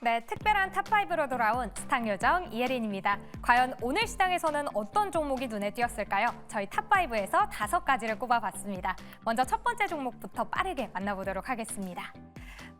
네, 특별한 탑5로 돌아온 스탁 요정 이혜린입니다. 과연 오늘 시장에서는 어떤 종목이 눈에 띄었을까요? 저희 탑5에서 5가지를 꼽아봤습니다. 먼저 첫 번째 종목부터 빠르게 만나보도록 하겠습니다.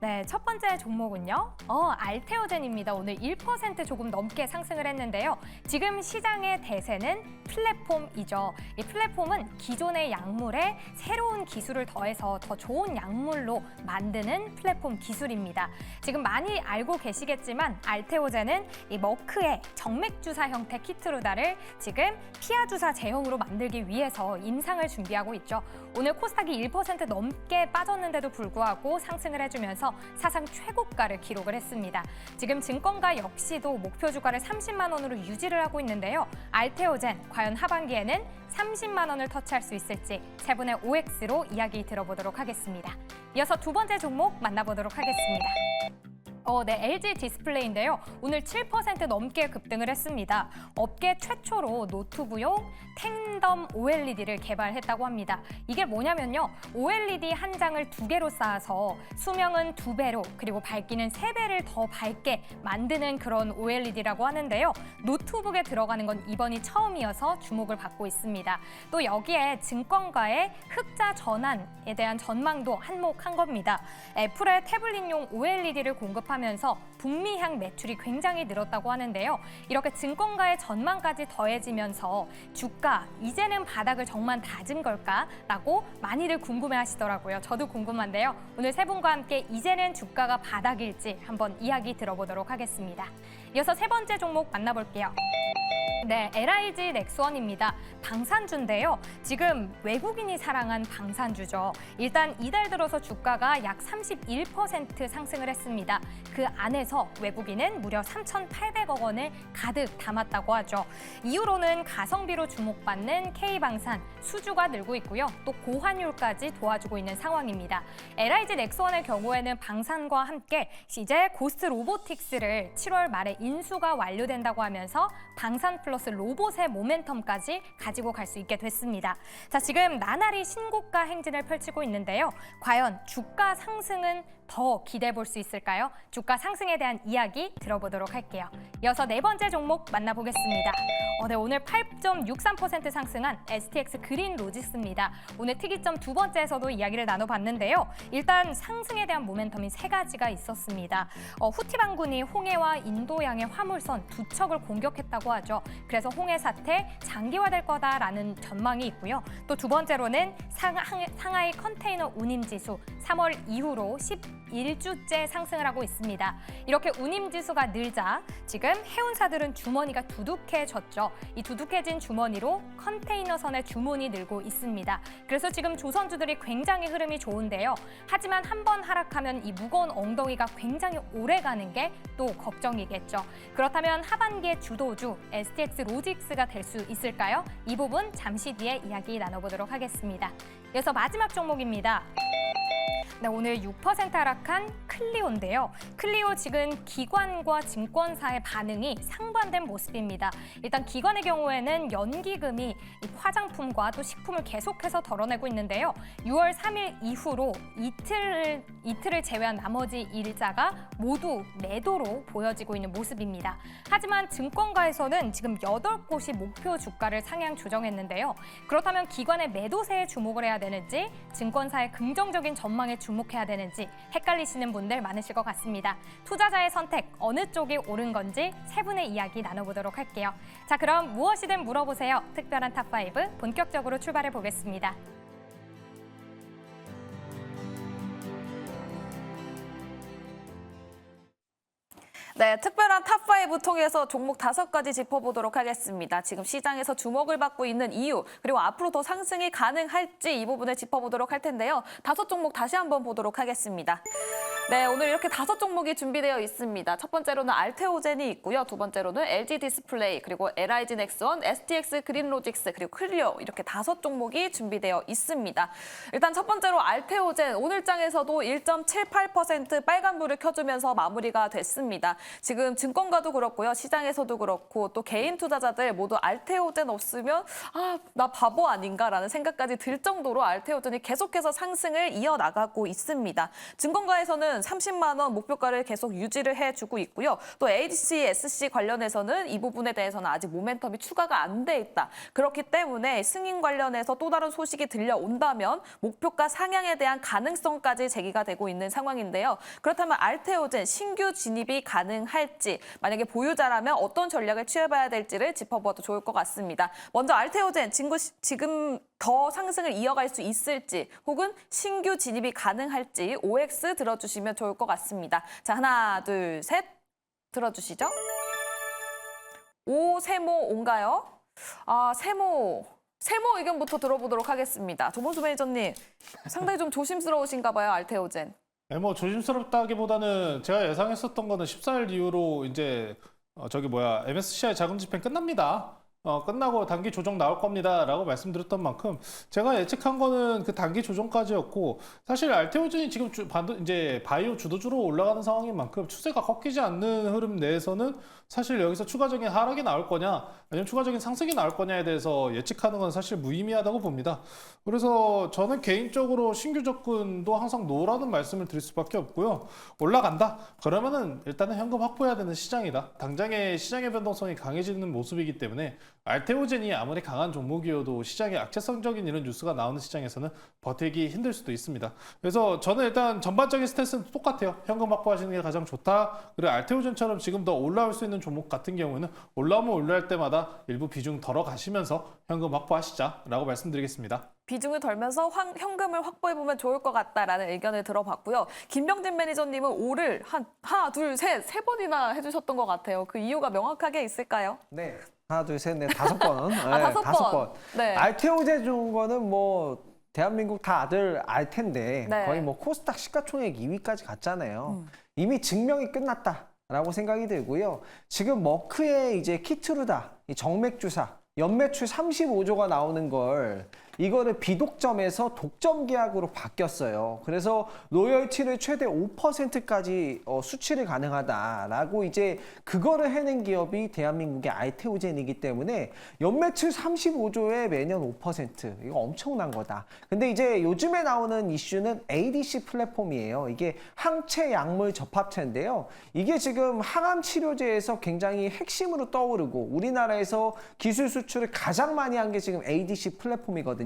네, 첫 번째 종목은요. 알테오젠입니다. 오늘 1% 조금 넘게 상승을 했는데요. 지금 시장의 대세는 플랫폼이죠. 이 플랫폼은 기존의 약물에 새로운 기술을 더해서 더 좋은 약물로 만드는 플랫폼 기술입니다. 지금 많이 알고 계시겠지만 알테오젠은 이 머크의 정맥주사 형태 키트루다를 지금 피하주사 제형으로 만들기 위해서 임상을 준비하고 있죠. 오늘 코스닥이 1% 넘게 빠졌는데도 불구하고 상승을 해주면서 사상 최고가를 기록을 했습니다. 지금 증권가 역시도 목표 주가를 30만 원으로 유지를 하고 있는데요. 알테오젠 과연 하반기에는 30만 원을 터치할 수 있을지 세 분의 OX로 이야기 들어보도록 하겠습니다. 이어서 두 번째 종목 만나보도록 하겠습니다. 네, LG 디스플레이인데요. 오늘 7% 넘게 급등을 했습니다. 업계 최초로 노트북용 탱덤 OLED를 개발했다고 합니다. 이게 뭐냐면요. OLED 한 장을 2개로 쌓아서 수명은 2배로 그리고 밝기는 3배를 더 밝게 만드는 그런 OLED라고 하는데요. 노트북에 들어가는 건 이번이 처음이어서 주목을 받고 있습니다. 또 여기에 증권가의 흑자 전환에 대한 전망도 한몫한 겁니다. 애플의 태블릿용 OLED를 공급하면서 북미향 매출이 굉장히 늘었다고 하는데요. 이렇게 증권가의 전망까지 더해지면서 주가 이제는 바닥을 정말 다진 걸까라고 많이들 궁금해하시더라고요. 저도 궁금한데요. 오늘 세 분과 함께 이제는 주가가 바닥일지 한번 이야기 들어보도록 하겠습니다. 이어서 세 번째 종목 만나볼게요. 네, LIG 넥스원입니다. 방산주인데요. 지금 외국인이 사랑한 방산주죠. 일단 이달 들어서 주가가 약 31% 상승을 했습니다. 그 안에서 외국인은 무려 3,800억 원을 가득 담았다고 하죠. 이후로는 가성비로 주목받는 K방산, 수주가 늘고 있고요. 또 고환율까지 도와주고 있는 상황입니다. LIG 넥스원의 경우에는 방산과 함께 이제 고스트 로보틱스를 7월 말에 인수가 완료된다고 하면서 방산 플러스 로봇의 모멘텀까지 가지고 갈 수 있게 됐습니다. 자, 지금 나날이 신고가 행진을 펼치고 있는데요. 과연 주가 상승은 더 기대해 볼 수 있을까요? 주가 상승에 대한 이야기 들어보도록 할게요. 이어서 네 번째 종목 만나보겠습니다. 네, 오늘 8.63% 상승한 STX 그린 로직스입니다. 오늘 특이점 두 번째에서도 이야기를 나눠봤는데요. 일단 상승에 대한 모멘텀이 세 가지가 있었습니다. 후티 반군이 홍해와 인도양의 화물선 두 척을 공격했다고 하죠. 그래서 홍해 사태 장기화될 거다라는 전망이 있고요. 또 두 번째로는 상하이 컨테이너 운임지수 3월 이후로 11주째 상승을 하고 있습니다. 이렇게 운임지수가 늘자 지금 해운사들은 주머니가 두둑해졌죠. 이 두둑해진 주머니로 컨테이너선의 주문이 늘고 있습니다. 그래서 지금 조선주들이 굉장히 흐름이 좋은데요. 하지만 한번 하락하면 이 무거운 엉덩이가 굉장히 오래 가는 게 또 걱정이겠죠. 그렇다면 하반기의 주도주 STX 로직스가 될 수 있을까요? 이 부분 잠시 뒤에 이야기 나눠보도록 하겠습니다. 이어서 마지막 종목입니다. 네, 오늘 6% 하락한 클리오인데요. 클리오 지금 기관과 증권사의 반응이 상반된 모습입니다. 일단 기관의 경우에는 연기금이 화장품과 또 식품을 계속해서 덜어내고 있는데요. 6월 3일 이후로 이틀을 제외한 나머지 일자가 모두 매도로 보여지고 있는 모습입니다. 하지만 증권가에서는 지금 8곳이 목표 주가를 상향 조정했는데요. 그렇다면 기관의 매도세에 주목을 해야 되는지 증권사의 긍정적인 전망에 주목해야 되는지 헷갈리시는 분들 많으실 것 같습니다. 투자자의 선택, 어느 쪽이 옳은 건지 세 분의 이야기 나눠보도록 할게요. 자, 그럼 무엇이든 물어보세요. 특별한 탑5 본격적으로 출발해 보겠습니다. 네, 특별한 탑5 통해서 종목 5가지 짚어보도록 하겠습니다. 지금 시장에서 주목을 받고 있는 이유, 그리고 앞으로 더 상승이 가능할지 이 부분을 짚어보도록 할 텐데요. 5종목 다시 한번 보도록 하겠습니다. 네, 오늘 이렇게 5종목이 준비되어 있습니다. 첫 번째로는 알테오젠이 있고요. 두 번째로는 LG 디스플레이, 그리고 LIG 넥스원, STX 그린로직스, 그리고 클리오 이렇게 5종목이 준비되어 있습니다. 일단 첫 번째로 알테오젠, 오늘 장에서도 1.78% 빨간불을 켜주면서 마무리가 됐습니다. 지금 증권가도 그렇고요. 시장에서도 그렇고 또 개인 투자자들 모두 알테오젠 없으면 나 바보 아닌가라는 생각까지 들 정도로 알테오젠이 계속해서 상승을 이어나가고 있습니다. 증권가에서는 관련해서는 30만 원 목표가를 계속 유지를 해주고 있고요. 또 ADC-SC 관련해서는 이 부분에 대해서는 아직 모멘텀이 추가가 안 돼 있다. 그렇기 때문에 승인 관련해서 또 다른 소식이 들려온다면 목표가 상향에 대한 가능성까지 제기가 되고 있는 상황인데요. 그렇다면 알테오젠 신규 진입이 가능할지, 만약에 보유자라면 어떤 전략을 취해봐야 될지를 짚어봐도 좋을 것 같습니다. 먼저 알테오젠 지금 더 상승을 이어갈 수 있을지, 혹은 신규 진입이 가능할지 OX 들어주시면 좋을 것 같습니다. 자, 하나, 둘, 셋 들어주시죠. 세모인가요? 세모 의견부터 들어보도록 하겠습니다. 조범수 매니저님, 상당히 좀 조심스러우신가 봐요, 알테오젠. 네, 뭐 조심스럽다기보다는 제가 예상했었던 거는 14일 이후로 이제 MSCI 자금 집행 끝납니다. 끝나고 단기 조정 나올 겁니다라고 말씀드렸던 만큼 제가 예측한 거는 그 단기 조정까지였고, 사실 알테오젠이 지금 이제 바이오 주도주로 올라가는 상황인 만큼 추세가 꺾이지 않는 흐름 내에서는 사실 여기서 추가적인 하락이 나올 거냐 아니면 추가적인 상승이 나올 거냐에 대해서 예측하는 건 사실 무의미하다고 봅니다. 그래서 저는 개인적으로 신규 접근도 항상 노라는 말씀을 드릴 수밖에 없고요. 올라간다? 그러면은 일단은 현금 확보해야 되는 시장이다. 당장의 시장의 변동성이 강해지는 모습이기 때문에 알테오젠이 아무리 강한 종목이어도 시장에 악재성적인 이런 뉴스가 나오는 시장에서는 버티기 힘들 수도 있습니다. 그래서 저는 일단 전반적인 스탠스는 똑같아요. 현금 확보하시는 게 가장 좋다. 그리고 알테오젠처럼 지금 더 올라올 수 있는 종목 같은 경우에는 올라오면 올라올 때마다 일부 비중 덜어 가시면서 현금 확보하시자라고 말씀드리겠습니다. 비중을 덜면서 현금을 확보해보면 좋을 것 같다라는 의견을 들어봤고요. 김병진 매니저님은 오를 하나, 둘, 셋, 세 번이나 해주셨던 것 같아요. 그 이유가 명확하게 있을까요? 네. 하나, 둘, 셋, 넷, 5번. 네, 다섯 번. 네. 알테오젠 좋은 거는 뭐 대한민국 다들 알 텐데 네. 거의 뭐 코스닥 시가총액 2위까지 갔잖아요. 이미 증명이 끝났다라고 생각이 들고요. 지금 머크의 이제 키트루다, 이 정맥 주사, 연매출 35조가 나오는 걸 이거를 비독점에서 독점 계약으로 바뀌었어요. 그래서 로열티를 최대 5%까지 수출이 가능하다라고 이제 그거를 해낸 기업이 대한민국의 알테오젠이기 때문에 연매출 35조에 매년 5%, 이거 엄청난 거다. 근데 이제 요즘에 나오는 이슈는 ADC 플랫폼이에요. 이게 항체 약물 접합체인데요. 이게 지금 항암 치료제에서 굉장히 핵심으로 떠오르고 우리나라에서 기술 수출을 가장 많이 한 게 지금 ADC 플랫폼이거든요.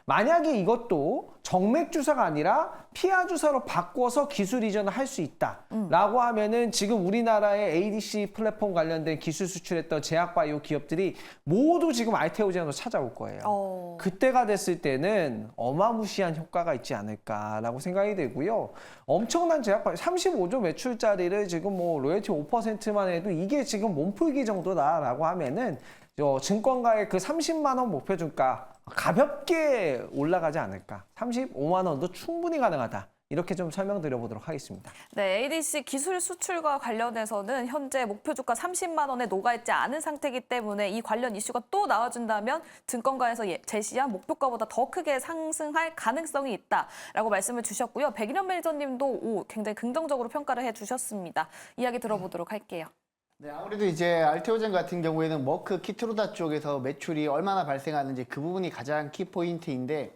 만약에 이것도 정맥 주사가 아니라 피하 주사로 바꿔서 기술 이전을 할 수 있다라고 하면은 지금 우리나라의 ADC 플랫폼 관련된 기술 수출했던 제약바이오 기업들이 모두 지금 알테오젠으로 찾아올 거예요. 그때가 됐을 때는 어마무시한 효과가 있지 않을까라고 생각이 되고요. 엄청난 제약바이오 35조 매출짜리를 지금 뭐 로열티 5%만 해도 이게 지금 몸풀기 정도다라고 하면은 증권가의 그 30만 원 목표 주가 가볍게 올라가지 않을까. 35만 원도 충분히 가능하다. 이렇게 좀 설명드려보도록 하겠습니다. 네, ADC 기술 수출과 관련해서는 현재 목표 주가 30만 원에 녹아있지 않은 상태이기 때문에 이 관련 이슈가 또 나와준다면 증권가에서 제시한 목표가보다 더 크게 상승할 가능성이 있다라고 말씀을 주셨고요. 백일현 매니저님도 굉장히 긍정적으로 평가를 해주셨습니다. 이야기 들어보도록 할게요. 네, 아무래도 이제 알테오젠 같은 경우에는 머크 키트루다 쪽에서 매출이 얼마나 발생하는지 그 부분이 가장 키포인트인데,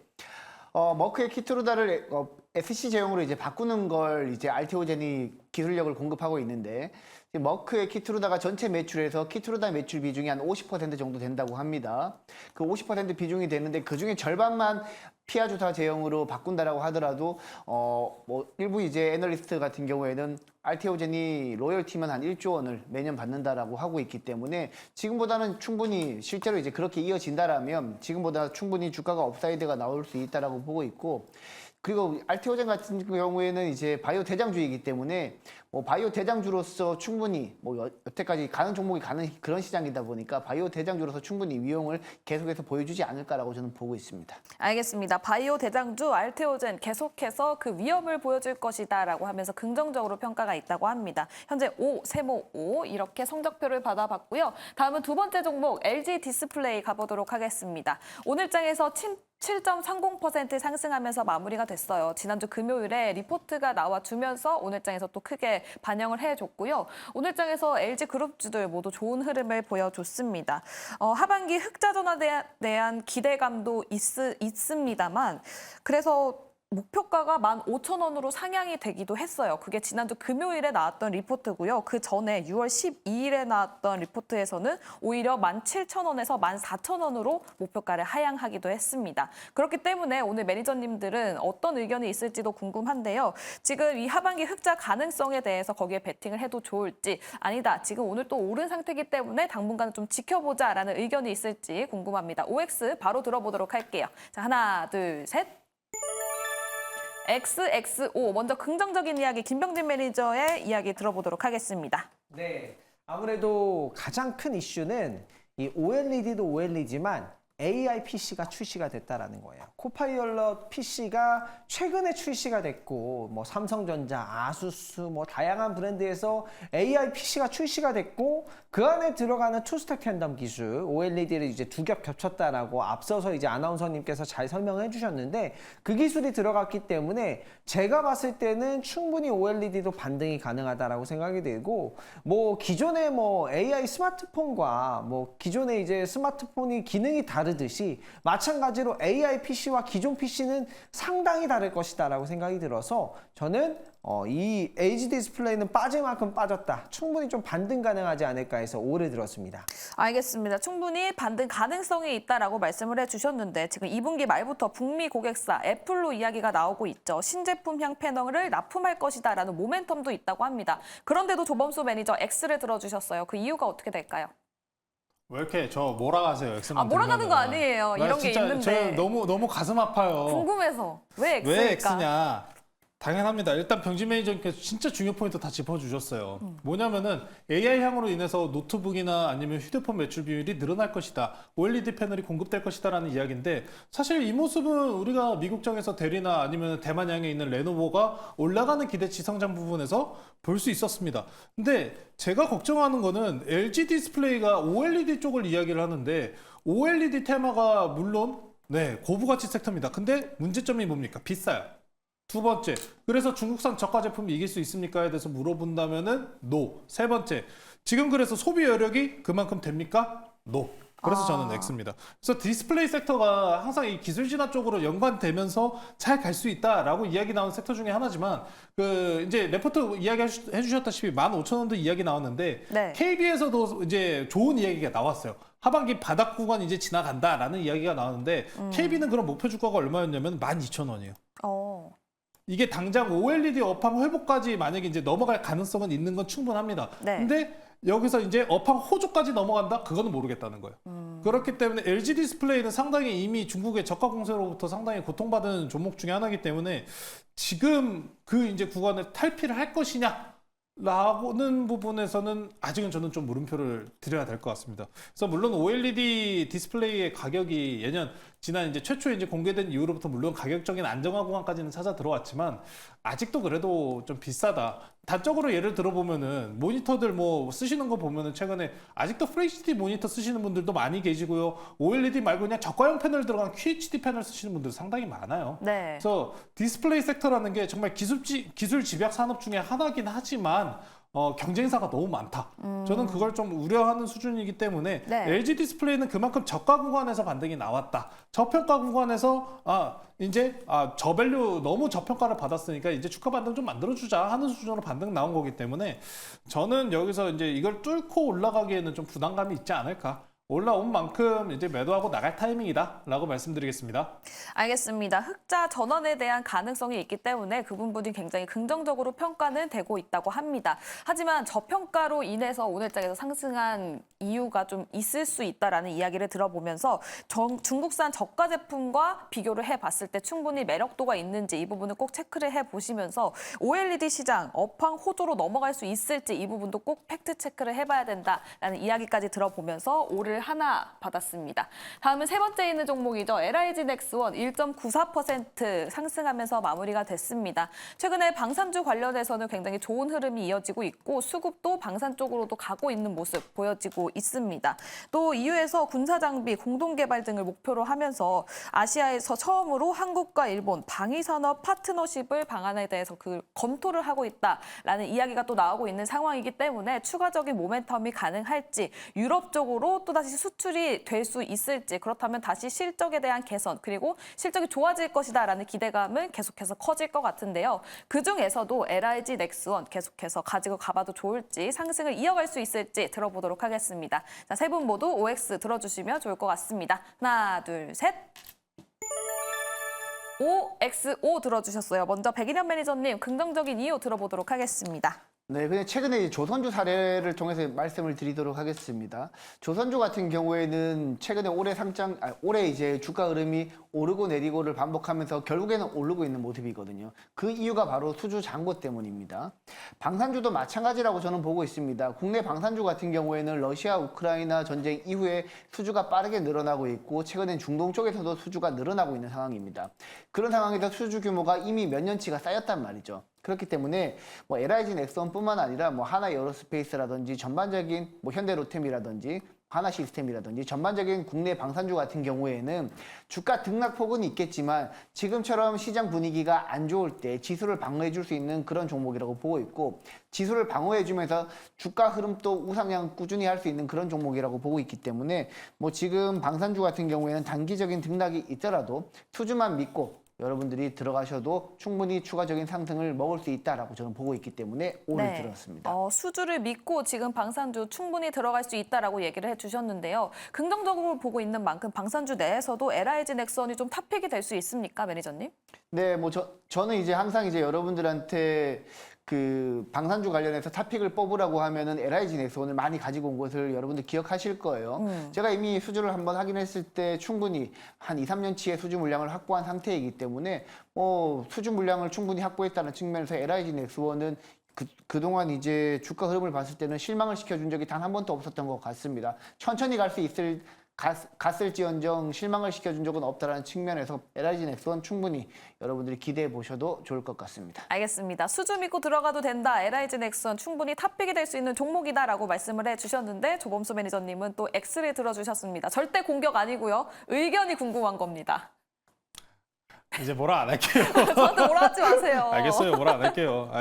머크의 키트루다를 SC 제형으로 이제 바꾸는 걸 이제 알테오젠이 기술력을 공급하고 있는데, 머크의 키트루다가 전체 매출에서 키트루다 매출 비중이 한 50% 정도 된다고 합니다. 그 50% 비중이 되는데 그 중에 절반만 피하 주사 제형으로 바꾼다라고 하더라도 뭐 일부 이제 애널리스트 같은 경우에는 알테오젠이 로열티만 한 1조 원을 매년 받는다라고 하고 있기 때문에 지금보다는 충분히 실제로 이제 그렇게 이어진다라면 지금보다 충분히 주가가 업사이드가 나올 수 있다라고 보고 있고, 그리고 알테오젠 같은 경우에는 이제 바이오 대장주이기 때문에 뭐 바이오 대장주로서 충분히 뭐 여태까지 가는 종목이 가는 그런 시장이다 보니까 바이오 대장주로서 충분히 위용을 계속해서 보여주지 않을까라고 저는 보고 있습니다. 알겠습니다. 바이오 대장주 알테오젠 계속해서 그 위협을 보여줄 것이다라고 하면서 긍정적으로 평가가 있다고 합니다. 현재 세모 5 이렇게 성적표를 받아봤고요. 다음은 두 번째 종목 LG 디스플레이 가보도록 하겠습니다. 오늘 장에서 7.30% 상승하면서 마무리가 됐어요. 지난주 금요일에 리포트가 나와주면서 오늘장에서 또 크게 반영을 해줬고요. 오늘장에서 LG 그룹주들 모두 좋은 흐름을 보여줬습니다. 하반기 흑자 전환에 대한 기대감도 있습니다만, 그래서 목표가가 15,000원으로 상향이 되기도 했어요. 그게 지난주 금요일에 나왔던 리포트고요. 그 전에 6월 12일에 나왔던 리포트에서는 오히려 17,000원에서 14,000원으로 목표가를 하향하기도 했습니다. 그렇기 때문에 오늘 매니저님들은 어떤 의견이 있을지도 궁금한데요. 지금 이 하반기 흑자 가능성에 대해서 거기에 베팅을 해도 좋을지, 아니다, 지금 오늘 또 오른 상태이기 때문에 당분간은 좀 지켜보자라는 의견이 있을지 궁금합니다. OX 바로 들어보도록 할게요. 자, 하나, 둘, 셋. XXO, 먼저 긍정적인 이야기 김병진 매니저의 이야기 들어보도록 하겠습니다. 네, 아무래도 가장 큰 이슈는 이 OLED도 OLED지만 AI PC가 출시가 됐다라는 거예요. 코파일럿 PC가 최근에 출시가 됐고, 뭐 삼성전자, 아수스, 뭐 다양한 브랜드에서 AI PC가 출시가 됐고, 그 안에 들어가는 투스택 텐덤 기술, OLED를 이제 두 겹 겹쳤다라고 앞서서 이제 아나운서님께서 잘 설명을 해주셨는데, 그 기술이 들어갔기 때문에 제가 봤을 때는 충분히 OLED도 반등이 가능하다라고 생각이 들고, 뭐 기존의 뭐 AI 스마트폰과 뭐 기존의 이제 스마트폰이 기능이 다르듯이 마찬가지로 AI PC와 기존 PC는 상당히 다를 것이다라고 생각이 들어서 저는 이 LG 디스플레이는 빠질 만큼 빠졌다. 충분히 좀 반등 가능하지 않을까 해서 오를 들었습니다. 알겠습니다. 충분히 반등 가능성이 있다라고 말씀을 해주셨는데 지금 2분기 말부터 북미 고객사 애플로 이야기가 나오고 있죠. 신제품형 패널을 납품할 것이다라는 모멘텀도 있다고 합니다. 그런데도 조범수 매니저 X를 들어주셨어요. 그 이유가 어떻게 될까요? 왜 이렇게 저 몰아가세요? X만 몰아가는 거 들면은. 아니에요. 나 이런 게 진짜 있는데. 저 너무 가슴 아파요. 궁금해서 왜 X일까? 왜 X냐? 당연합니다. 일단 병진 매니저님께서 진짜 중요 포인트 다 짚어주셨어요. 뭐냐면은 AI 향으로 인해서 노트북이나 아니면 휴대폰 매출 비율이 늘어날 것이다. OLED 패널이 공급될 것이다라는 이야기인데 사실 이 모습은 우리가 미국장에서 대리나 아니면 대만양에 있는 레노버가 올라가는 기대치 성장 부분에서 볼 수 있었습니다. 근데 제가 걱정하는 거는 LG 디스플레이가 OLED 쪽을 이야기를 하는데 OLED 테마가 물론 네 고부가치 섹터입니다. 근데 문제점이 뭡니까? 비싸요. 두 번째, 그래서 중국산 저가 제품이 이길 수 있습니까에 대해서 물어본다면은 no. 세 번째, 지금 그래서 소비 여력이 그만큼 됩니까? no. 그래서 저는 X입니다. 그래서 디스플레이 섹터가 항상 이 기술 진화 쪽으로 연관되면서 잘 갈 수 있다라고 이야기 나온 섹터 중에 하나지만 그 이제 레포트 이야기 해주셨다시피 15,000원도 이야기 나왔는데 네. KB에서도 이제 좋은 이야기가 나왔어요. 하반기 바닥 구간 이제 지나간다라는 이야기가 나왔는데 KB는 그런 목표 주가가 얼마였냐면 12,000원이에요. 이게 당장 OLED 업황 회복까지 만약에 이제 넘어갈 가능성은 있는 건 충분합니다. 네. 근데 여기서 이제 업황 호조까지 넘어간다? 그거는 모르겠다는 거예요. 그렇기 때문에 LG 디스플레이는 상당히 이미 중국의 저가 공세로부터 상당히 고통받은 종목 중에 하나이기 때문에 지금 그 이제 구간을 탈피를 할 것이냐? 라고는 부분에서는 아직은 저는 좀 물음표를 드려야 될 것 같습니다. 그래서 물론 OLED 디스플레이의 가격이 지난 이제 최초에 이제 공개된 이후로부터 물론 가격적인 안정화 구간까지는 찾아 들어왔지만 아직도 그래도 좀 비싸다. 단적으로 예를 들어보면은 모니터들 뭐 쓰시는 거 보면은 최근에 아직도 FHD 모니터 쓰시는 분들도 많이 계시고요. OLED 말고 그냥 저가형 패널 들어간 QHD 패널 쓰시는 분들 상당히 많아요. 네. 그래서 디스플레이 섹터라는 게 정말 기술 집약 산업 중에 하나긴 하지만 경쟁사가 너무 많다. 저는 그걸 좀 우려하는 수준이기 때문에 네. LG 디스플레이는 그만큼 저가 구간에서 반등이 나왔다. 저평가 구간에서 저밸류 너무 저평가를 받았으니까 이제 주가 반등 좀 만들어주자 하는 수준으로 반등 나온 거기 때문에 저는 여기서 이제 이걸 뚫고 올라가기에는 좀 부담감이 있지 않을까. 올라온 만큼 이제 매도하고 나갈 타이밍이다라고 말씀드리겠습니다. 알겠습니다. 흑자 전환에 대한 가능성이 있기 때문에 그 부분이 굉장히 긍정적으로 평가는 되고 있다고 합니다. 하지만 저평가로 인해서 오늘장에서 상승한 이유가 좀 있을 수 있다라는 이야기를 들어보면서 중국산 저가 제품과 비교를 해봤을 때 충분히 매력도가 있는지 이 부분을 꼭 체크를 해보시면서 OLED 시장 업황 호조로 넘어갈 수 있을지 이 부분도 꼭 팩트 체크를 해봐야 된다라는 이야기까지 들어보면서 오를 하나 받았습니다. 다음은 세 번째 있는 종목이죠. LIG 넥스원 1.94% 상승하면서 마무리가 됐습니다. 최근에 방산주 관련해서는 굉장히 좋은 흐름이 이어지고 있고 수급도 방산 쪽으로도 가고 있는 모습 보여지고 있습니다. 또 이후에서 군사장비 공동개발 등을 목표로 하면서 아시아에서 처음으로 한국과 일본 방위산업 파트너십을 방안에 대해서 검토를 하고 있다라는 이야기가 또 나오고 있는 상황이기 때문에 추가적인 모멘텀이 가능할지 유럽 쪽으로 또다시 또다시 수출이 될 수 있을지, 그렇다면 다시 실적에 대한 개선, 그리고 실적이 좋아질 것이다라는 기대감은 계속해서 커질 것 같은데요. 그중에서도 LIG 넥스원 계속해서 가지고 가봐도 좋을지, 상승을 이어갈 수 있을지 들어보도록 하겠습니다. 자, 세 분 모두 OX 들어주시면 좋을 것 같습니다. 하나, 둘, 셋. OXO 들어주셨어요. 먼저 백인현 매니저님 긍정적인 이유 들어보도록 하겠습니다. 네, 근데 최근에 이제 조선주 사례를 통해서 말씀을 드리도록 하겠습니다. 조선주 같은 경우에는 최근에 올해 이제 주가 흐름이 오르고 내리고를 반복하면서 결국에는 오르고 있는 모습이거든요. 그 이유가 바로 수주 잔고 때문입니다. 방산주도 마찬가지라고 저는 보고 있습니다. 국내 방산주 같은 경우에는 러시아 우크라이나 전쟁 이후에 수주가 빠르게 늘어나고 있고, 최근엔 중동 쪽에서도 수주가 늘어나고 있는 상황입니다. 그런 상황에서 수주 규모가 이미 몇 년치가 쌓였단 말이죠. 그렇기 때문에 뭐 LIG 넥슨뿐만 아니라 뭐 하나 에어로스페이스라든지 전반적인 뭐 현대로템이라든지 하나 시스템이라든지 전반적인 국내 방산주 같은 경우에는 주가 등락폭은 있겠지만 지금처럼 시장 분위기가 안 좋을 때 지수를 방어해 줄 수 있는 그런 종목이라고 보고 있고, 지수를 방어해 주면서 주가 흐름도 우상향 꾸준히 할 수 있는 그런 종목이라고 보고 있기 때문에 뭐 지금 방산주 같은 경우에는 단기적인 등락이 있더라도 수주만 믿고 여러분들이 들어가셔도 충분히 추가적인 상승을 먹을 수 있다라고 저는 보고 있기 때문에 오를 들었습니다. 수주를 믿고 지금 방산주 충분히 들어갈 수 있다라고 얘기를 해주셨는데요. 긍정적으로 보고 있는 만큼 방산주 내에서도 LIG 넥슨이 좀 탑픽이 될 수 있습니까, 매니저님? 네, 뭐 저는 이제 항상 이제 여러분들한테 그 방산주 관련해서 탑픽을 뽑으라고 하면은 LIG 넥슨을 많이 가지고 온 것을 여러분들 기억하실 거예요. 제가 이미 수주를 한번 확인했을 때 충분히 한 2, 3년치의 수주 물량을 확보한 상태이기 때문에 수주 물량을 충분히 확보했다는 측면에서 LIG 넥슨은 그동안 이제 주가 흐름을 봤을 때는 실망을 시켜준 적이 단 한 번도 없었던 것 같습니다. 천천히 갈 수 갔을지언정 실망을 시켜준 적은 없다라는 측면에서 LIG 넥슨 충분히 여러분들이 기대해 보셔도 좋을 것 같습니다. 알겠습니다. 수주 믿고 들어가도 된다. LIG 넥슨 충분히 탑픽이 될 수 있는 종목이다라고 말씀을 해주셨는데, 조범수 매니저님은 또 X를 들어주셨습니다. 절대 공격 아니고요. 의견이 궁금한 겁니다. 이제 뭐라 안 할게요. 저한테 뭐라 하지 마세요. 알겠어요. 뭐라 안 할게요.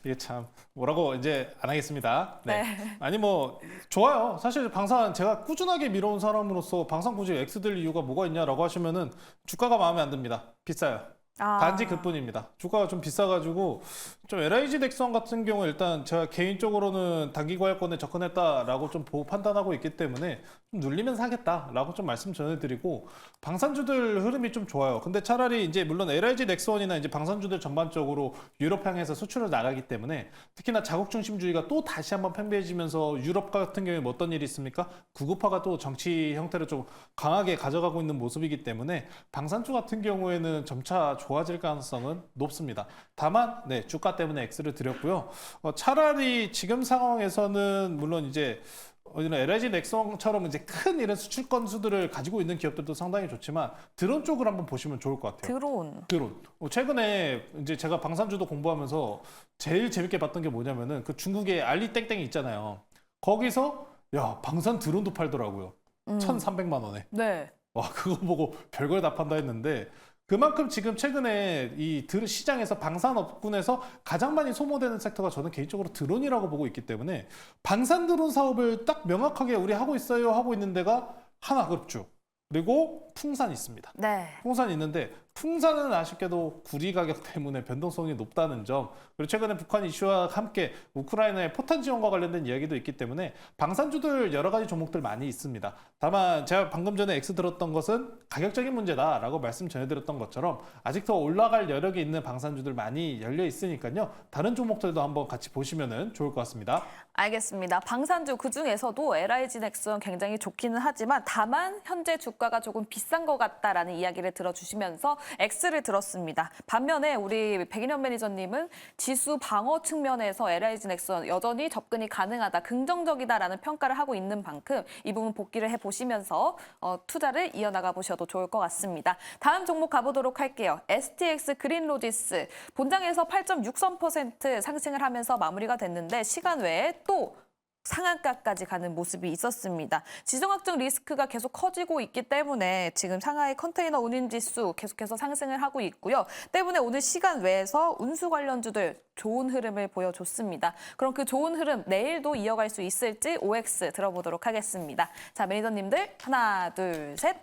이게 참 뭐라고 이제 안 하겠습니다. 네. 아니 뭐 좋아요. 사실 방산 제가 꾸준하게 밀어온 사람으로서 방산 굳이 X 들 이유가 뭐가 있냐라고 하시면은 주가가 마음에 안 듭니다. 비싸요. 단지 그뿐입니다. 주가가 좀 비싸가지고 좀 LIG 넥슨 같은 경우 일단 제가 개인적으로는 단기 과열권에 접근했다라고 좀 판단하고 있기 때문에 좀 눌리면 사겠다라고 좀 말씀 전해드리고, 방산주들 흐름이 좀 좋아요. 근데 차라리 이제 물론 LIG 넥슨이나 이제 방산주들 전반적으로 유럽 향해서 수출을 나가기 때문에 특히나 자국 중심주의가 또 다시 한번 팽배해지면서 유럽 같은 경우에 뭐 어떤 일이 있습니까? 구급화가 또 정치 형태를 좀 강하게 가져가고 있는 모습이기 때문에 방산주 같은 경우에는 점차 좋아질 가능성은 높습니다. 다만 주가 때문에 X를 드렸고요. 차라리 지금 상황에서는 물론 이제 이런 LIG 넥슨처럼 이제 큰 이런 수출 건수들을 가지고 있는 기업들도 상당히 좋지만 드론 쪽을 한번 보시면 좋을 것 같아요. 드론. 최근에 이제 제가 방산주도 공부하면서 제일 재밌게 봤던 게 뭐냐면은 그 중국의 알리땡땡이 있잖아요. 거기서 방산 드론도 팔더라고요. 1,300만 원에. 네. 와, 그거 보고 별걸 다 판다 했는데, 그만큼 지금 최근에 이 시장에서 방산업군에서 가장 많이 소모되는 섹터가 저는 개인적으로 드론이라고 보고 있기 때문에 방산 드론 사업을 딱 명확하게 우리 하고 있어요 하고 있는 데가 하나그룹주, 그리고 풍산이 있습니다. 네. 풍산이 있는데 풍산은 아쉽게도 구리 가격 때문에 변동성이 높다는 점, 그리고 최근에 북한 이슈와 함께 우크라이나의 포탄 지원과 관련된 이야기도 있기 때문에 방산주들 여러 가지 종목들 많이 있습니다. 다만 제가 방금 전에 X 들었던 것은 가격적인 문제다라고 말씀 전해드렸던 것처럼 아직 더 올라갈 여력이 있는 방산주들 많이 열려 있으니까요. 다른 종목들도 한번 같이 보시면 좋을 것 같습니다. 알겠습니다. 방산주 그중에서도 LIG 넥슨 굉장히 좋기는 하지만 다만 현재 주가가 조금 비싼 것 같다라는 이야기를 들어주시면서 X를 들었습니다. 반면에 우리 백인현 매니저님은 지수 방어 측면에서 LIG 넥슨 여전히 접근이 가능하다, 긍정적이다라는 평가를 하고 있는 만큼 이 부분 복귀를 해보시면서 투자를 이어나가 보셔도 좋을 것 같습니다. 다음 종목 가보도록 할게요. STX 그린로지스 본장에서 8.63% 상승을 하면서 마무리가 됐는데 시간 외에 또 상한가까지 가는 모습이 있었습니다. 지정학적 리스크가 계속 커지고 있기 때문에 지금 상하이 컨테이너 운임지수 계속해서 상승을 하고 있고요. 때문에 오늘 시간 외에서 운수 관련주들 좋은 흐름을 보여줬습니다. 그럼 그 좋은 흐름 내일도 이어갈 수 있을지 OX 들어보도록 하겠습니다. 자, 매니저님들 하나, 둘, 셋.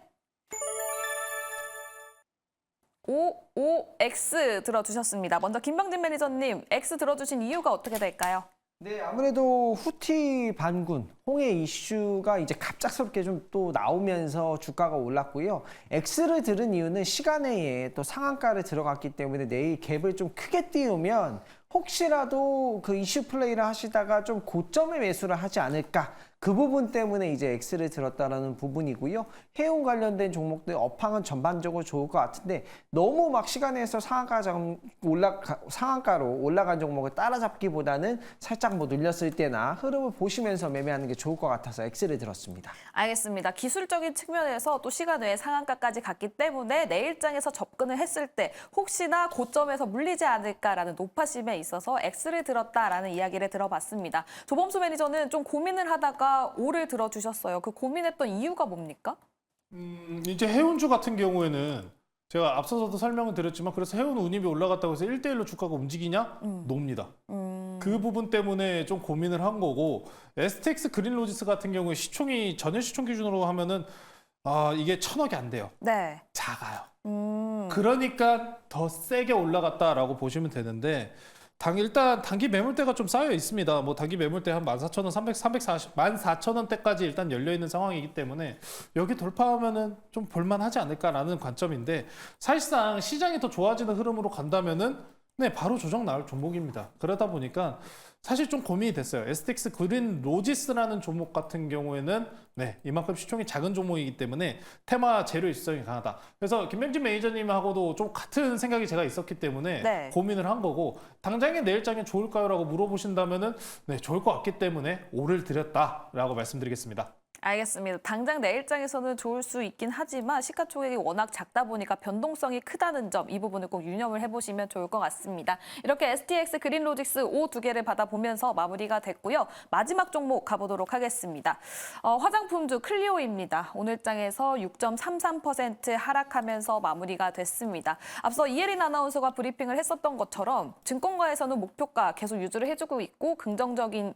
OX 들어주셨습니다. 먼저 김병진 매니저님, X 들어주신 이유가 어떻게 될까요? 네, 아무래도 후티 반군, 홍해 이슈가 이제 갑작스럽게 좀 또 나오면서 주가가 올랐고요. X를 들은 이유는 시간외에 또 상한가를 들어갔기 때문에 내일 갭을 좀 크게 띄우면 혹시라도 그 이슈 플레이를 하시다가 좀 고점에 매수를 하지 않을까. 그 부분 때문에 이제 X를 들었다라는 부분이고요. 해운 관련된 종목들 업황은 전반적으로 좋을 것 같은데 너무 막 시간에서 상한가로 올라간 종목을 따라잡기보다는 살짝 뭐 눌렸을 때나 흐름을 보시면서 매매하는 게 좋을 것 같아서 X를 들었습니다. 알겠습니다. 기술적인 측면에서 또 시간 외에 상한가까지 갔기 때문에 내일장에서 접근을 했을 때 혹시나 고점에서 물리지 않을까라는 노파심에 있어서 X를 들었다라는 이야기를 들어봤습니다. 조범수 매니저는 좀 고민을 하다가 O를 들어주셨어요. 그 고민했던 이유가 뭡니까? 이제 해운주 같은 경우에는 제가 앞서서도 설명을 드렸지만 그래서 해운 운임이 올라갔다고 해서 1대1로 주가가 움직이냐? 놉니다. 그 부분 때문에 좀 고민을 한 거고 STX 그린로지스 같은 경우에 시총이 전일 시총 기준으로 하면은 이게 1,000억이 안 돼요. 네. 작아요. 그러니까 더 세게 올라갔다라고 보시면 되는데 일단 단기 매물대가 좀 쌓여 있습니다. 뭐 단기 매물대 한 14,000원, 14,000원대까지 일단 열려 있는 상황이기 때문에 여기 돌파하면은 좀 볼만하지 않을까라는 관점인데 사실상 시장이 더 좋아지는 흐름으로 간다면은 네, 바로 조정 나올 종목입니다. 그러다 보니까 사실 좀 고민이 됐어요. STX 그린 로지스라는 종목 같은 경우에는 네, 이만큼 시총이 작은 종목이기 때문에 테마 재료 일성이 강하다. 그래서 김병진 매니저님하고도 좀 같은 생각이 제가 있었기 때문에 네. 고민을 한 거고 당장에 내일장에 좋을까요? 라고 물어보신다면은 네, 좋을 것 같기 때문에 O를 드렸다라고 말씀드리겠습니다. 알겠습니다. 당장 내일장에서는 좋을 수 있긴 하지만 시가총액이 워낙 작다 보니까 변동성이 크다는 점 이 부분을 꼭 유념을 해보시면 좋을 것 같습니다. 이렇게 STX 그린로직스 O 2개를 받아보면서 마무리가 됐고요. 마지막 종목 가보도록 하겠습니다. 화장품주 클리오입니다. 오늘장에서 6.33% 하락하면서 마무리가 됐습니다. 앞서 이혜린 아나운서가 브리핑을 했었던 것처럼 증권가에서는 목표가 계속 유지를 해주고 있고 긍정적인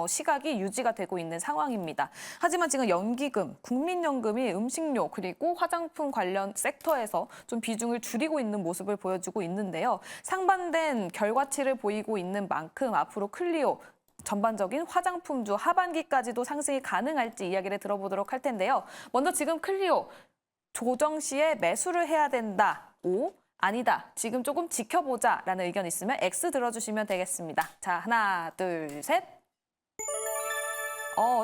시각이 유지가 되고 있는 상황입니다. 하지만 지금 연기금, 국민연금이 음식료 그리고 화장품 관련 섹터에서 좀 비중을 줄이고 있는 모습을 보여주고 있는데요. 상반된 결과치를 보이고 있는 만큼 앞으로 클리오 전반적인 화장품주 하반기까지도 상승이 가능할지 이야기를 들어보도록 할 텐데요. 먼저 지금 클리오 조정 시에 매수를 해야 된다. O 아니다. 지금 조금 지켜보자라는 의견 있으면 X 들어주시면 되겠습니다. 자, 하나, 둘, 셋.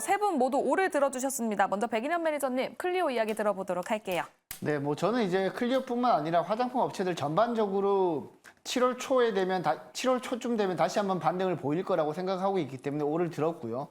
세 분 모두 O를 들어주셨습니다. 먼저 백인현 매니저님, 클리오 이야기 들어보도록 할게요. 네, 뭐 저는 이제 클리오뿐만 아니라 화장품 업체들 전반적으로 7월 초에 되면 7월 초쯤 되면 다시 한번 반등을 보일 거라고 생각하고 있기 때문에 O를 들었고요.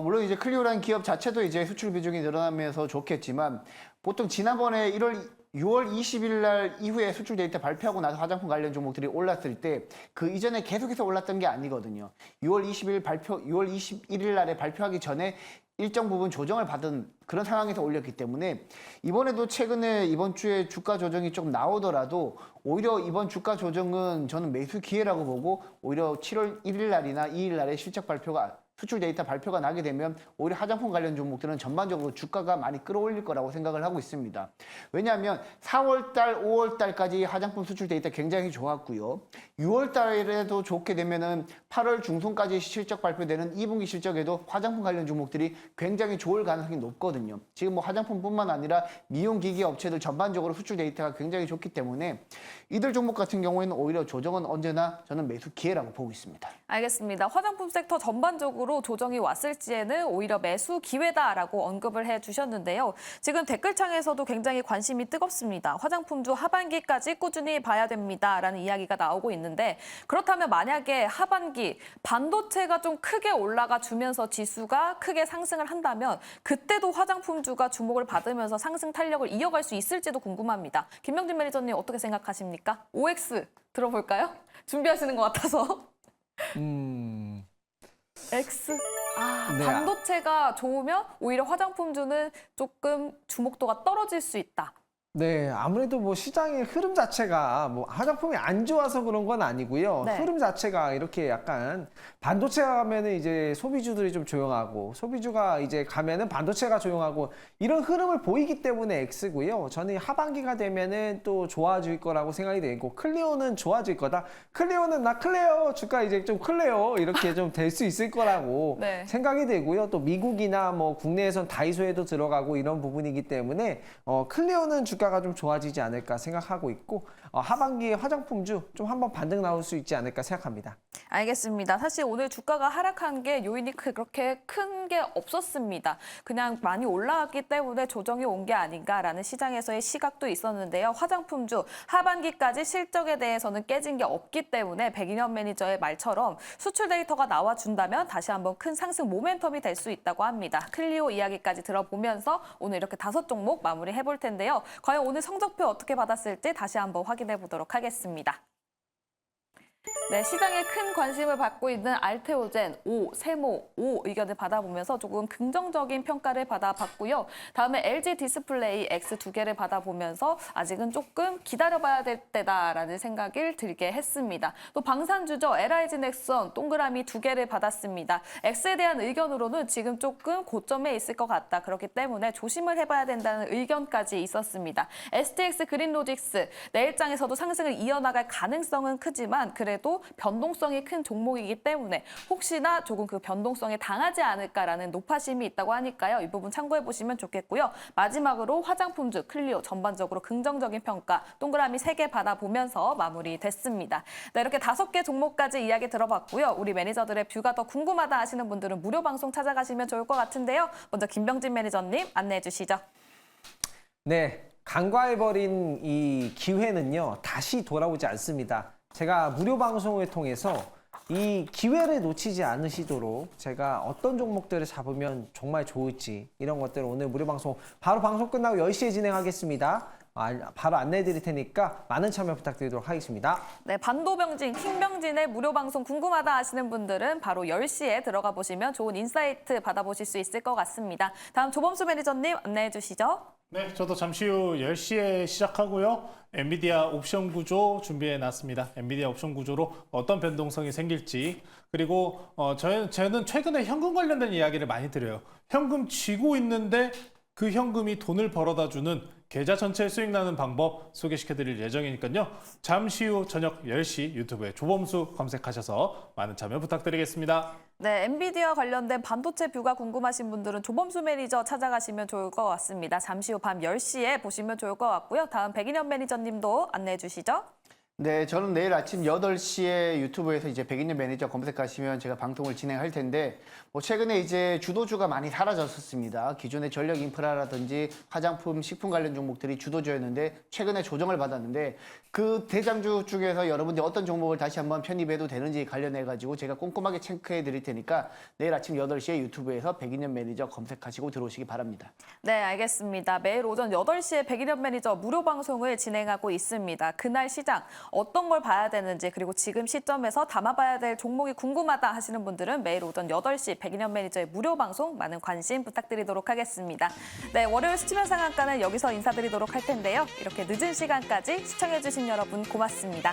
물론 이제 클리오라는 기업 자체도 이제 수출 비중이 늘어나면서 좋겠지만 보통 지난번에 6월 20일 날 이후에 수출 데이터 발표하고 나서 화장품 관련 종목들이 올랐을 때 그 이전에 계속해서 올랐던 게 아니거든요. 6월 21일 날에 발표하기 전에 일정 부분 조정을 받은 그런 상황에서 올렸기 때문에 이번에도 최근에 이번 주에 주가 조정이 좀 나오더라도 오히려 이번 주가 조정은 저는 매수 기회라고 보고 오히려 7월 1일 날이나 2일 날에 수출 데이터 발표가 나게 되면 오히려 화장품 관련 종목들은 전반적으로 주가가 많이 끌어올릴 거라고 생각을 하고 있습니다. 왜냐하면 4월달, 5월달까지 화장품 수출 데이터 굉장히 좋았고요. 6월달에도 좋게 되면은 8월 중순까지 실적 발표되는 2분기 실적에도 화장품 관련 종목들이 굉장히 좋을 가능성이 높거든요. 지금 뭐 화장품뿐만 아니라 미용기기 업체들 전반적으로 수출 데이터가 굉장히 좋기 때문에 이들 종목 같은 경우에는 오히려 조정은 언제나 저는 매수 기회라고 보고 있습니다. 알겠습니다. 화장품 섹터 전반적으로 조정이 왔을지에는 오히려 매수 기회다라고 언급을 해주셨는데요. 지금 댓글창에서도 굉장히 관심이 뜨겁습니다. 화장품주 하반기까지 꾸준히 봐야 됩니다라는 이야기가 나오고 있는데 그렇다면 만약에 하반기 반도체가 좀 크게 올라가 주면서 지수가 크게 상승을 한다면 그때도 화장품주가 주목을 받으면서 상승 탄력을 이어갈 수 있을지도 궁금합니다. 김명진 매니저님 어떻게 생각하십니까? OX 들어볼까요? 준비하시는 것 같아서. X. 네. 반도체가 좋으면 오히려 화장품주는 조금 주목도가 떨어질 수 있다. 네, 아무래도 뭐 시장의 흐름 자체가 뭐 화장품이 안 좋아서 그런 건 아니고요. 네. 흐름 자체가 이렇게 약간 반도체가 가면은 이제 소비주들이 좀 조용하고 소비주가 이제 가면은 반도체가 조용하고 이런 흐름을 보이기 때문에 X고요. 저는 하반기가 되면은 또 좋아질 거라고 생각이 되고 클리오는 좋아질 거다. 클리오는 나 클레어 주가 이제 좀 클레어 이렇게 좀 될 수 있을 거라고 네. 생각이 되고요. 또 미국이나 뭐 국내에선 다이소에도 들어가고 이런 부분이기 때문에 클리오는 주가가 좀 좋아지지 않을까 생각하고 있고 하반기에 화장품주 좀 한번 반등 나올 수 있지 않을까 생각합니다. 알겠습니다. 사실 오늘 주가가 하락한 게 요인이 그렇게 큰 게 없었습니다. 그냥 많이 올라왔기 때문에 조정이 온 게 아닌가라는 시장에서의 시각도 있었는데요. 화장품주 하반기까지 실적에 대해서는 깨진 게 없기 때문에 백인현 매니저의 말처럼 수출 데이터가 나와준다면 다시 한번 큰 상승 모멘텀이 될 수 있다고 합니다. 클리오 이야기까지 들어보면서 오늘 이렇게 5종목 마무리해 볼 텐데요. 과연 오늘 성적표 어떻게 받았을지 다시 한번 확인해 보도록 하겠습니다. 네, 시장에 큰 관심을 받고 있는 알테오젠 5, 세모 5 의견을 받아보면서 조금 긍정적인 평가를 받아봤고요. 다음에 LG 디스플레이 X 2개를 받아보면서 아직은 조금 기다려봐야 될 때다라는 생각을 들게 했습니다. 또 방산주죠. LIG 넥선 동그라미 2개를 받았습니다. X에 대한 의견으로는 지금 조금 고점에 있을 것 같다. 그렇기 때문에 조심을 해봐야 된다는 의견까지 있었습니다. STX 그린로직스 내일장에서도 상승을 이어나갈 가능성은 크지만 그래도 변동성이 큰 종목이기 때문에 혹시나 조금 그 변동성에 당하지 않을까라는 노파심이 있다고 하니까요. 이 부분 참고해 보시면 좋겠고요. 마지막으로 화장품주 클리오 전반적으로 긍정적인 평가 동그라미 3개 받아보면서 마무리됐습니다. 네, 이렇게 5개 종목까지 이야기 들어봤고요. 우리 매니저들의 뷰가 더 궁금하다 하시는 분들은 무료 방송 찾아가시면 좋을 것 같은데요. 먼저 김병진 매니저님 안내해 주시죠. 네, 간과해버린 이 기회는요 다시 돌아오지 않습니다. 제가 무료 방송을 통해서 이 기회를 놓치지 않으시도록 제가 어떤 종목들을 잡으면 정말 좋을지 이런 것들을 오늘 무료 방송 바로 방송 끝나고 10시에 진행하겠습니다. 바로 안내해 드릴 테니까 많은 참여 부탁드리도록 하겠습니다. 네, 반도병진, 킹병진의 무료 방송 궁금하다 하시는 분들은 바로 10시에 들어가 보시면 좋은 인사이트 받아보실 수 있을 것 같습니다. 다음 조범수 매니저님 안내해 주시죠. 네, 저도 잠시 후 10시에 시작하고요. 엔비디아 옵션 구조 준비해 놨습니다. 엔비디아 옵션 구조로 어떤 변동성이 생길지 그리고 저는 최근에 현금 관련된 이야기를 많이 드려요. 현금 쥐고 있는데 그 현금이 돈을 벌어다 주는 계좌 전체에 수익 나는 방법 소개시켜 드릴 예정이니까요. 잠시 후 저녁 10시 유튜브에 조범수 검색하셔서 많은 참여 부탁드리겠습니다. 네, 엔비디아 관련된 반도체 뷰가 궁금하신 분들은 조범수 매니저 찾아가시면 좋을 것 같습니다. 잠시 후 밤 10시에 보시면 좋을 것 같고요. 다음 백인현 매니저님도 안내해 주시죠. 네, 저는 내일 아침 8시에 유튜브에서 이제 백인현 매니저 검색하시면 제가 방송을 진행할 텐데 뭐 최근에 이제 주도주가 많이 사라졌었습니다. 기존의 전력 인프라라든지 화장품, 식품 관련 종목들이 주도주였는데 최근에 조정을 받았는데 그 대장주 중에서 여러분들이 어떤 종목을 다시 한번 편입해도 되는지 관련해가지고 제가 꼼꼼하게 체크해 드릴 테니까 내일 아침 8시에 유튜브에서 백인현 매니저 검색하시고 들어오시기 바랍니다. 네, 알겠습니다. 매일 오전 8시에 백인현 매니저 무료 방송을 진행하고 있습니다. 그날 시장 어떤 걸 봐야 되는지 그리고 지금 시점에서 담아봐야 될 종목이 궁금하다 하시는 분들은 매일 오전 8시 백인현 매니저의 무료 방송 많은 관심 부탁드리도록 하겠습니다. 네, 월요일 수치면 상한가는 여기서 인사드리도록 할 텐데요. 이렇게 늦은 시간까지 시청해주신 여러분 고맙습니다.